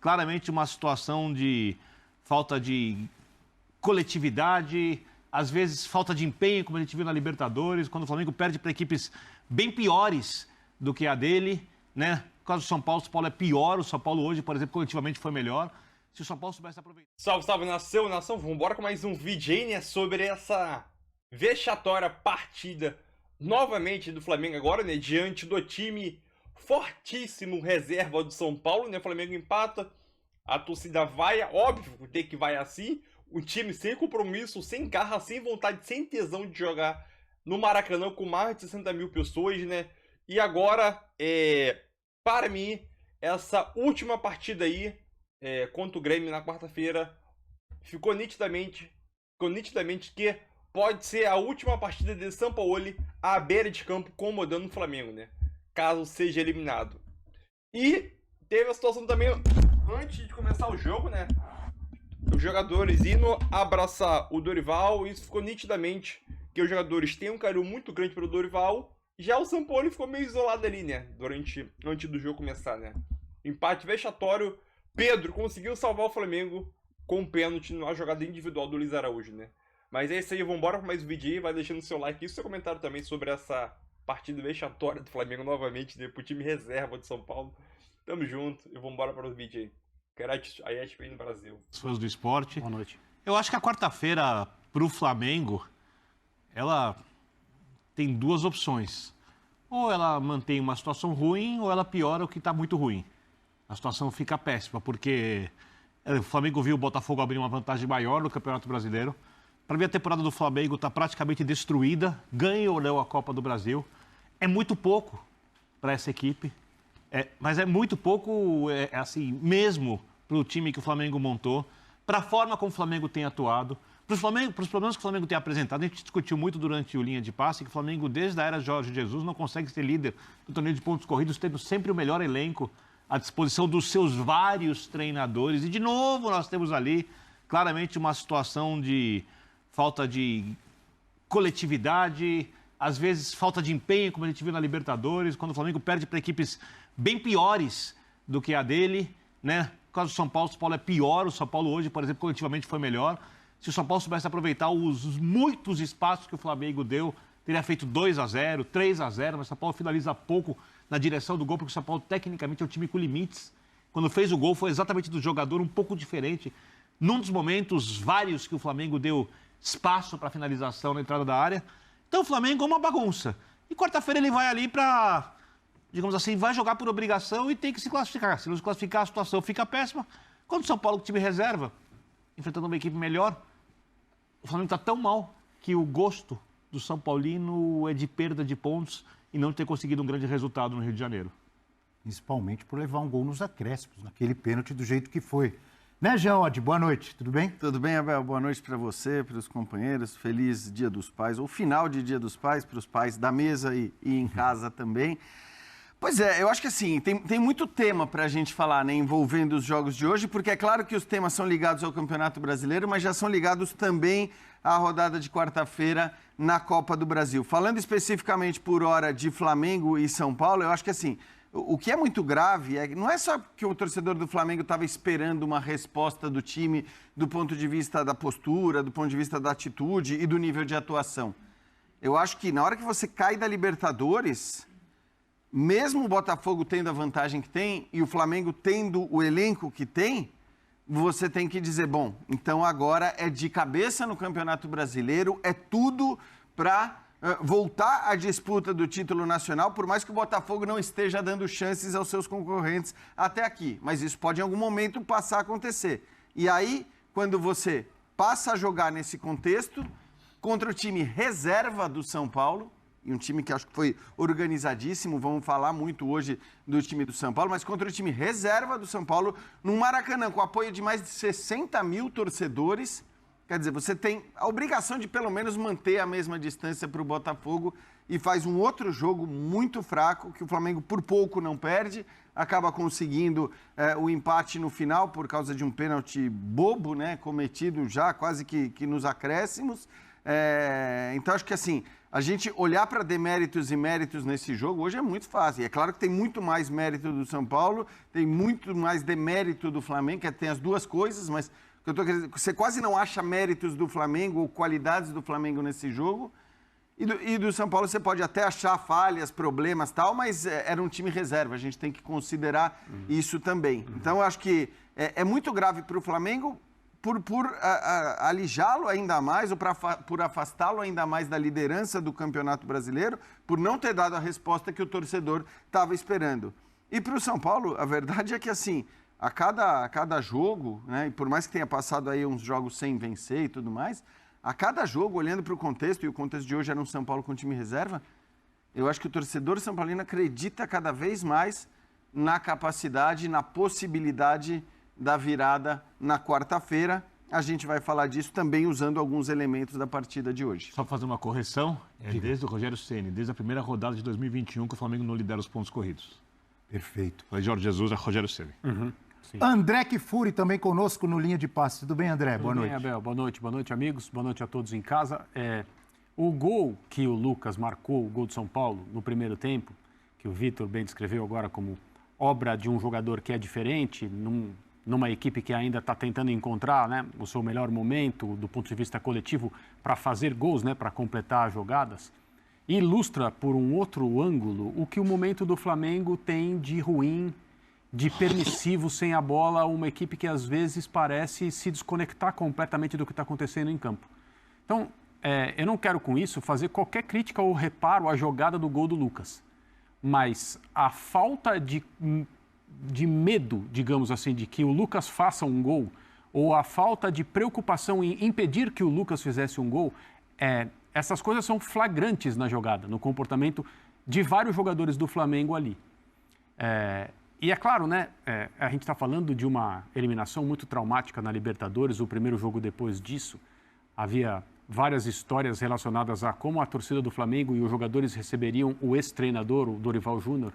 claramente uma situação de falta de coletividade, às vezes falta de empenho, como a gente viu na Libertadores, quando o Flamengo perde para equipes bem piores do que a dele, né? No caso do São Paulo é pior, o São Paulo hoje, por exemplo, coletivamente foi melhor. Se o São Paulo soubesse aproveitar... Salve, salve, nação, vamos embora com mais um vídeo aí, né, sobre essa vexatória partida novamente do Flamengo agora, né, diante do time fortíssimo reserva do São Paulo, né, o Flamengo empata, a torcida vai, óbvio, tem que vai assim, o time sem compromisso, sem garra, sem vontade, sem tesão de jogar no Maracanã com mais de 60 mil pessoas, né, e agora, para mim, essa última partida aí, contra o Grêmio na quarta-feira, ficou nitidamente que pode ser a última partida de Sampaoli à beira de campo comandando o Flamengo, né? Caso seja eliminado. E teve a situação também, antes de começar o jogo, né? Os jogadores indo abraçar o Dorival, isso ficou nitidamente que os jogadores têm um carinho muito grande pelo Dorival. Já o Sampaoli ficou meio isolado ali, né? Antes do jogo começar, né? Empate vexatório. Pedro conseguiu salvar o Flamengo com um pênalti na jogada individual do Luiz Araújo, né? Mas é isso aí, vambora para mais um vídeo aí, vai deixando seu like e seu comentário também sobre essa partida vexatória do Flamengo novamente, né, pro time reserva de São Paulo. Tamo junto e vambora para o vídeo aí. Karate aí no Brasil. Os fãs do esporte. Boa noite. Eu acho que a quarta-feira pro Flamengo, ela tem duas opções. Ou ela mantém uma situação ruim, ou ela piora o que está muito ruim. A situação fica péssima, porque o Flamengo viu o Botafogo abrir uma vantagem maior no Campeonato Brasileiro. Para mim, a temporada do Flamengo está praticamente destruída. Ganha ou não a Copa do Brasil. É muito pouco para essa equipe. Mas é muito pouco, assim, mesmo para o time que o Flamengo montou, para a forma como o Flamengo tem atuado, para os problemas que o Flamengo tem apresentado. A gente discutiu muito durante o Linha de Passe que o Flamengo, desde a era Jorge Jesus, não consegue ser líder do torneio de pontos corridos, tendo sempre o melhor elenco à disposição dos seus vários treinadores. E, de novo, nós temos ali claramente uma situação de falta de coletividade, às vezes falta de empenho, como a gente viu na Libertadores, quando o Flamengo perde para equipes bem piores do que a dele, né? No caso do São Paulo é pior, o São Paulo hoje, por exemplo, coletivamente foi melhor. Se o São Paulo soubesse aproveitar os muitos espaços que o Flamengo deu, teria feito 2-0, 3-0, mas o São Paulo finaliza pouco na direção do gol, porque o São Paulo tecnicamente é um time com limites. Quando fez o gol foi exatamente do jogador um pouco diferente. Num dos momentos vários que o Flamengo deu espaço para finalização na entrada da área. Então o Flamengo é uma bagunça. E quarta-feira ele vai ali para, digamos assim, vai jogar por obrigação e tem que se classificar. Se não se classificar, a situação fica péssima. Quando o São Paulo, time reserva, enfrentando uma equipe melhor, o Flamengo está tão mal que o gosto do São Paulino é de perda de pontos e não ter conseguido um grande resultado no Rio de Janeiro. Principalmente por levar um gol nos acréscimos, naquele pênalti do jeito que foi. Né, Jean Oddi? Boa noite, tudo bem? Tudo bem, Abel? Boa noite para você, para os companheiros. Feliz Dia dos Pais, ou final de Dia dos Pais, para os pais da mesa e em casa também. Pois é, eu acho que assim, tem muito tema para a gente falar, né, envolvendo os jogos de hoje, porque é claro que os temas são ligados ao Campeonato Brasileiro, mas já são ligados também à rodada de quarta-feira na Copa do Brasil. Falando especificamente por hora de Flamengo e São Paulo, eu acho que assim, o que é muito grave não é só que o torcedor do Flamengo estava esperando uma resposta do time do ponto de vista da postura, do ponto de vista da atitude e do nível de atuação. Eu acho que na hora que você cai da Libertadores, mesmo o Botafogo tendo a vantagem que tem e o Flamengo tendo o elenco que tem, você tem que dizer, bom, então agora é de cabeça no Campeonato Brasileiro, é tudo para voltar à disputa do título nacional, por mais que o Botafogo não esteja dando chances aos seus concorrentes até aqui. Mas isso pode em algum momento passar a acontecer. E aí, quando você passa a jogar nesse contexto, contra o time reserva do São Paulo, e um time que acho que foi organizadíssimo, vamos falar muito hoje do time do São Paulo, mas contra o time reserva do São Paulo, no Maracanã, com apoio de mais de 60 mil torcedores. Quer dizer, você tem a obrigação de pelo menos manter a mesma distância para o Botafogo e faz um outro jogo muito fraco, que o Flamengo por pouco não perde, acaba conseguindo o empate no final por causa de um pênalti bobo, né, cometido já quase que nos acréscimos. Então, acho que assim, a gente olhar para deméritos e méritos nesse jogo hoje é muito fácil. E é claro que tem muito mais mérito do São Paulo, tem muito mais demérito do Flamengo, que tem as duas coisas, mas eu tô querendo, você quase não acha méritos do Flamengo ou qualidades do Flamengo nesse jogo. E do São Paulo você pode até achar falhas, problemas e tal, mas era um time reserva, a gente tem que considerar isso também. Então, eu acho que é muito grave para o Flamengo por alijá-lo ainda mais, ou por afastá-lo ainda mais da liderança do Campeonato Brasileiro, por não ter dado a resposta que o torcedor estava esperando. E para o São Paulo, a verdade é que assim, a cada jogo, né, e por mais que tenha passado aí uns jogos sem vencer e tudo mais, a cada jogo, olhando para o contexto, e o contexto de hoje era um São Paulo com time reserva, eu acho que o torcedor são paulino acredita cada vez mais na capacidade, na possibilidade da virada na quarta-feira. A gente vai falar disso também usando alguns elementos da partida de hoje. Só para fazer uma correção, desde o Rogério Ceni, desde a primeira rodada de 2021 que o Flamengo não lidera os pontos corridos. Perfeito. Foi Jorge Jesus, é Rogério Ceni. Sim. André Kfouri também conosco no Linha de Passe. Tudo bem, André? Boa noite. Abel. Boa noite, amigos. Boa noite a todos em casa. O gol que o Lucas marcou, o gol de São Paulo, no primeiro tempo, que o Vitor bem descreveu agora como obra de um jogador que é diferente, numa equipe que ainda está tentando encontrar, né, o seu melhor momento do ponto de vista coletivo para fazer gols, né, para completar as jogadas, ilustra por um outro ângulo o que o momento do Flamengo tem de ruim, de permissivo sem a bola, uma equipe que às vezes parece se desconectar completamente do que está acontecendo em campo. Então, eu não quero com isso fazer qualquer crítica ou reparo à jogada do gol do Lucas, mas a falta de medo, digamos assim, de que o Lucas faça um gol, ou a falta de preocupação em impedir que o Lucas fizesse um gol, essas coisas são flagrantes na jogada, no comportamento de vários jogadores do Flamengo ali. E é claro, né, a gente está falando de uma eliminação muito traumática na Libertadores, o primeiro jogo depois disso, havia várias histórias relacionadas a como a torcida do Flamengo e os jogadores receberiam o ex-treinador, o Dorival Júnior,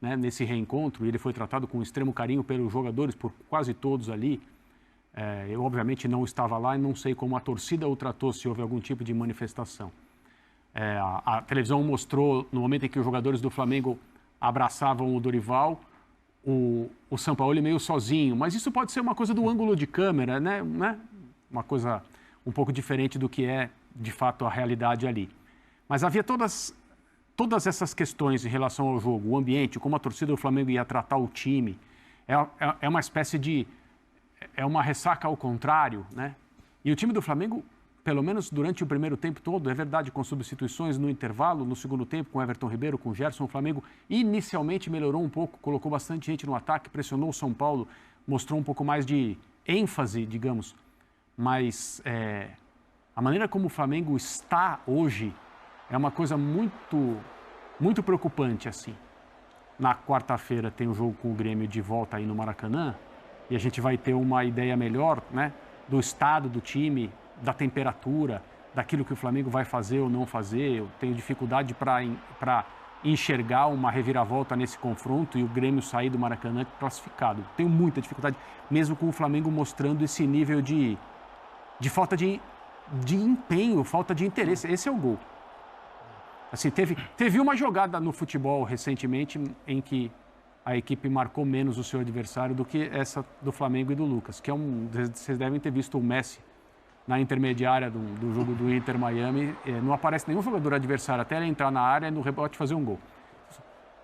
né, nesse reencontro, e ele foi tratado com extremo carinho pelos jogadores, por quase todos ali. Eu, obviamente, não estava lá e não sei como a torcida o tratou, se houve algum tipo de manifestação. A televisão mostrou, no momento em que os jogadores do Flamengo abraçavam o Dorival, o Sampaoli meio sozinho, mas isso pode ser uma coisa do ângulo de câmera, né? Uma coisa um pouco diferente do que é, de fato, a realidade ali. Mas havia todas essas questões em relação ao jogo, o ambiente, como a torcida do Flamengo ia tratar o time, é uma espécie de... é uma ressaca ao contrário, né? E o time do Flamengo, pelo menos durante o primeiro tempo todo, é verdade, com substituições no intervalo, no segundo tempo, com Everton Ribeiro, com Gerson, o Flamengo inicialmente melhorou um pouco, colocou bastante gente no ataque, pressionou o São Paulo, mostrou um pouco mais de ênfase, digamos. Mas a maneira como o Flamengo está hoje é uma coisa muito, muito preocupante, assim. Na quarta-feira tem o jogo com o Grêmio de volta aí no Maracanã e a gente vai ter uma ideia melhor, né, do estado do time, da temperatura, daquilo que o Flamengo vai fazer ou não fazer. Eu tenho dificuldade para enxergar uma reviravolta nesse confronto e o Grêmio sair do Maracanã classificado. Tenho muita dificuldade, mesmo com o Flamengo mostrando esse nível de falta de empenho, falta de interesse. Esse é o gol. Assim, teve uma jogada no futebol recentemente em que a equipe marcou menos o seu adversário do que essa do Flamengo e do Lucas, que vocês devem ter visto o Messi na intermediária do jogo do Inter Miami, não aparece nenhum jogador adversário até ele entrar na área e no rebote fazer um gol.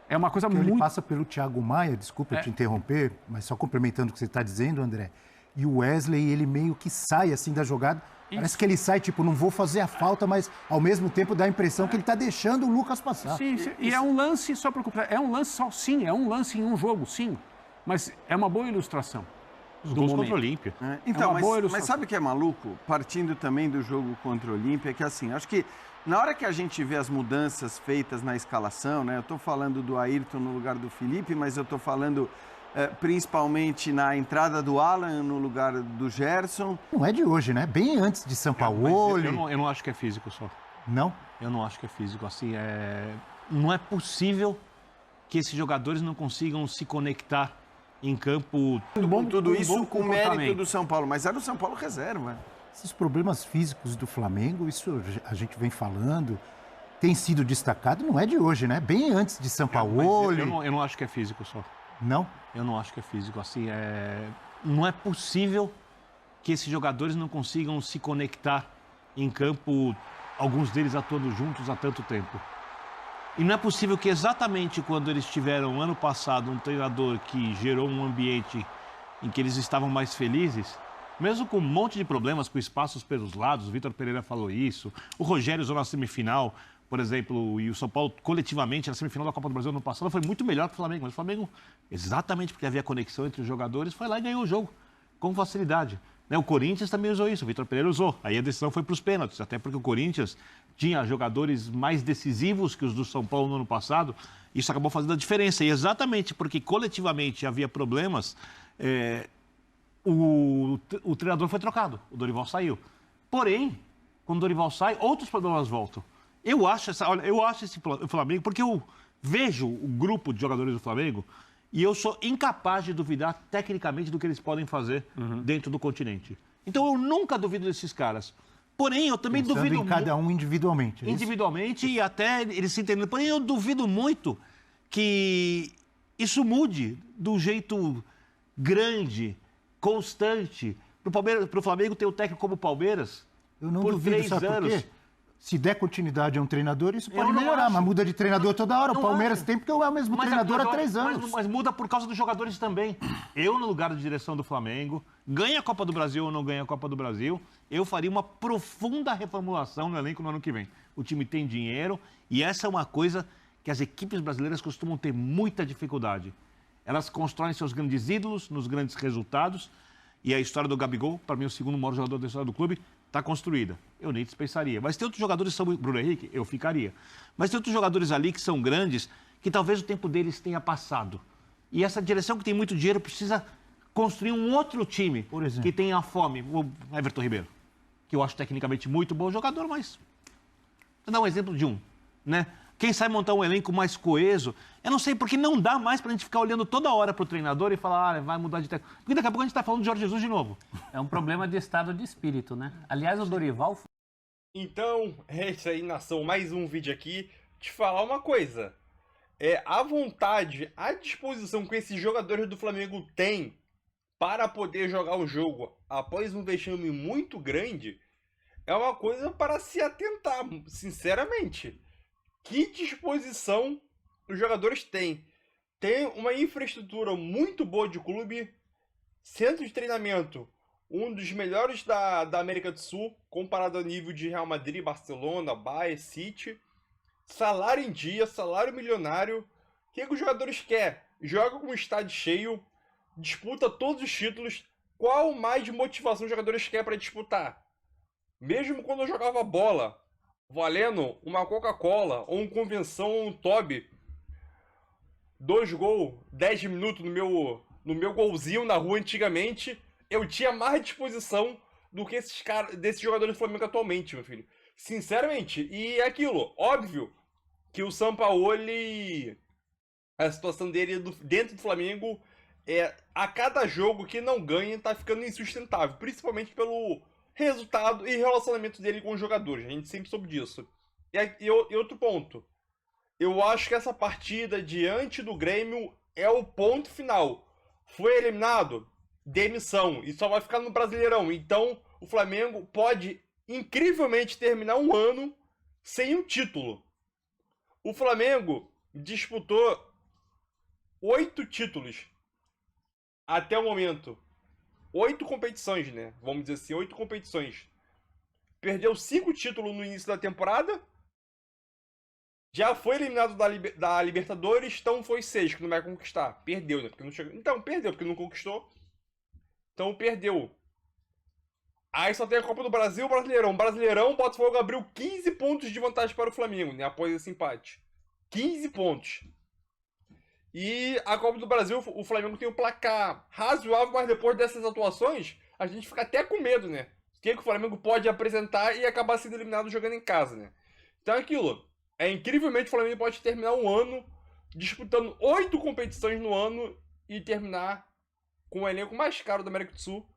É uma coisa muito... Ele passa pelo Thiago Maia, desculpa te interromper, mas só complementando o que você está dizendo, André, e o Wesley, ele meio que sai assim da jogada, parece que ele sai, tipo, não vou fazer a falta, mas ao mesmo tempo dá a impressão que ele está deixando o Lucas passar. Sim, e é um lance, só para completar, é um lance só, sim, é um lance em um jogo, sim, mas é uma boa ilustração. Os gols contra o Olímpia. Então, mas sabe o que é maluco? Partindo também do jogo contra o Olímpia, que assim, acho que na hora que a gente vê as mudanças feitas na escalação, né? Eu estou falando do Ayrton no lugar do Felipe, mas eu estou falando principalmente na entrada do Alan no lugar do Gerson. Não é de hoje, né? Bem antes de Sampaoli. Eu não acho que é físico só. Não? Eu não acho que é físico. Assim, não é possível que esses jogadores não consigam se conectar em campo. Tudo isso com o mérito do São Paulo, mas era o São Paulo reserva. Esses problemas físicos do Flamengo, isso a gente vem falando, tem sido destacado, não é de hoje, né? Bem antes de Sampaoli. Eu não acho que é físico só. Não? Eu não acho que é físico. Assim, não é possível que esses jogadores não consigam se conectar em campo, alguns deles atuando juntos há tanto tempo. E não é possível que exatamente quando eles tiveram, ano passado, um treinador que gerou um ambiente em que eles estavam mais felizes, mesmo com um monte de problemas, com espaços pelos lados, o Vitor Pereira falou isso, o Rogério usou na semifinal, por exemplo, e o São Paulo coletivamente na semifinal da Copa do Brasil no ano passado foi muito melhor que o Flamengo, mas o Flamengo, exatamente porque havia conexão entre os jogadores, foi lá e ganhou o jogo com facilidade. O Corinthians também usou isso, o Vitor Pereira usou. Aí a decisão foi para os pênaltis, até porque o Corinthians tinha jogadores mais decisivos que os do São Paulo no ano passado. Isso acabou fazendo a diferença. E exatamente porque coletivamente havia problemas, o treinador foi trocado, o Dorival saiu. Porém, quando o Dorival sai, outros problemas voltam. Eu acho esse Flamengo, porque eu vejo o grupo de jogadores do Flamengo e eu sou incapaz de duvidar tecnicamente do que eles podem fazer dentro do continente. Então eu nunca duvido desses caras. Porém, eu também Pensando duvido em cada um individualmente. individualmente e até eles se entendendo. Porém, eu duvido muito que isso mude do jeito grande, constante. Para o Flamengo ter o técnico como o Palmeiras Eu não por duvido, 3 sabe por anos. quê? Se der continuidade a um treinador, isso pode não melhorar, acho. mas muda de treinador toda hora. O Não Palmeiras acho. tem, porque é o mesmo treinador há 3 anos. Mas muda por causa dos jogadores também. Eu, no lugar de direção do Flamengo, ganha a Copa do Brasil ou não ganha a Copa do Brasil, eu faria uma profunda reformulação no elenco no ano que vem. O time tem dinheiro e essa é uma coisa que as equipes brasileiras costumam ter muita dificuldade. Elas constroem seus grandes ídolos nos grandes resultados e a história do Gabigol, para mim, o segundo maior jogador da história do clube, está construída. Eu nem dispensaria. Mas tem outros jogadores que são... Bruno Henrique, eu ficaria. Mas tem outros jogadores ali que são grandes, que talvez o tempo deles tenha passado. E essa direção que tem muito dinheiro precisa construir um outro time Por exemplo? que tenha fome. O Everton Ribeiro, que eu acho tecnicamente muito bom jogador, mas... Vou dar um exemplo de um, né? Quem sabe montar um elenco mais coeso, eu não sei, porque não dá mais pra gente ficar olhando toda hora pro treinador e falar, vai mudar de técnico. Porque daqui a pouco a gente tá falando de Jorge Jesus de novo. É um problema de estado de espírito, né? Aliás, o Dorival Então, é isso aí, nação. Mais um vídeo aqui. Te falar uma coisa. A vontade, a disposição que esses jogadores do Flamengo têm para poder jogar o jogo após um vexame muito grande é uma coisa para se atentar, sinceramente. Que disposição os jogadores têm? Tem uma infraestrutura muito boa de clube, centro de treinamento, um dos melhores da América do Sul, comparado ao nível de Real Madrid, Barcelona, Bayern, City. Salário em dia, salário milionário. O que os jogadores querem? Joga com o estádio cheio, disputa todos os títulos. Qual mais de motivação os jogadores querem para disputar? Mesmo quando eu jogava bola, valendo uma Coca-Cola, ou uma convenção, ou um Toby, 2 gols, 10 minutos no meu golzinho na rua antigamente, eu tinha mais disposição do que desses jogadores do Flamengo atualmente, meu filho. Sinceramente, e é aquilo, óbvio que o Sampaoli, a situação dele dentro do Flamengo, a cada jogo que não ganha, tá ficando insustentável, principalmente pelo resultado e relacionamento dele com os jogadores. A gente sempre soube disso. E outro ponto. Eu acho que essa partida diante do Grêmio é o ponto final. Foi eliminado? Demissão. E só vai ficar no Brasileirão. Então, o Flamengo pode, incrivelmente, terminar um ano sem um título. O Flamengo disputou 8 títulos até o momento. 8 competições, né? Vamos dizer assim, 8 competições. Perdeu 5 títulos no início da temporada. Já foi eliminado da Libertadores, então foi 6 que não vai conquistar. Perdeu, né? Porque não chegou. Então, perdeu, porque não conquistou. Então, perdeu. Aí só tem a Copa do Brasil e o Brasileirão. Brasileirão, o Botafogo abriu 15 pontos de vantagem para o Flamengo, né? Após esse empate. 15 pontos. E a Copa do Brasil, o Flamengo tem um placar razoável, mas depois dessas atuações, a gente fica até com medo, né? O que o Flamengo pode apresentar e acabar sendo eliminado jogando em casa, né? Então é aquilo. Incrivelmente o Flamengo pode terminar um ano disputando 8 competições no ano e terminar com o elenco mais caro da América do Sul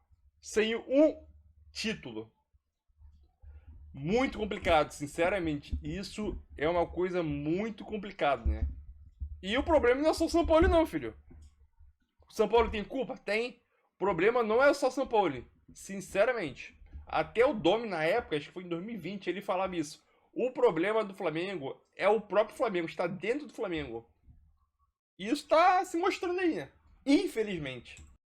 sem um título. muito complicado, sinceramente. Isso é uma coisa muito complicada, né? E o problema não é só o São Paulo, não, filho. O São Paulo tem culpa? Tem. O problema não é só o São Paulo, sinceramente. Até o Domi, na época, acho que foi em 2020, ele falava isso. O problema do Flamengo é o próprio Flamengo, está dentro do Flamengo. E isso está se mostrando aí, né? Infelizmente.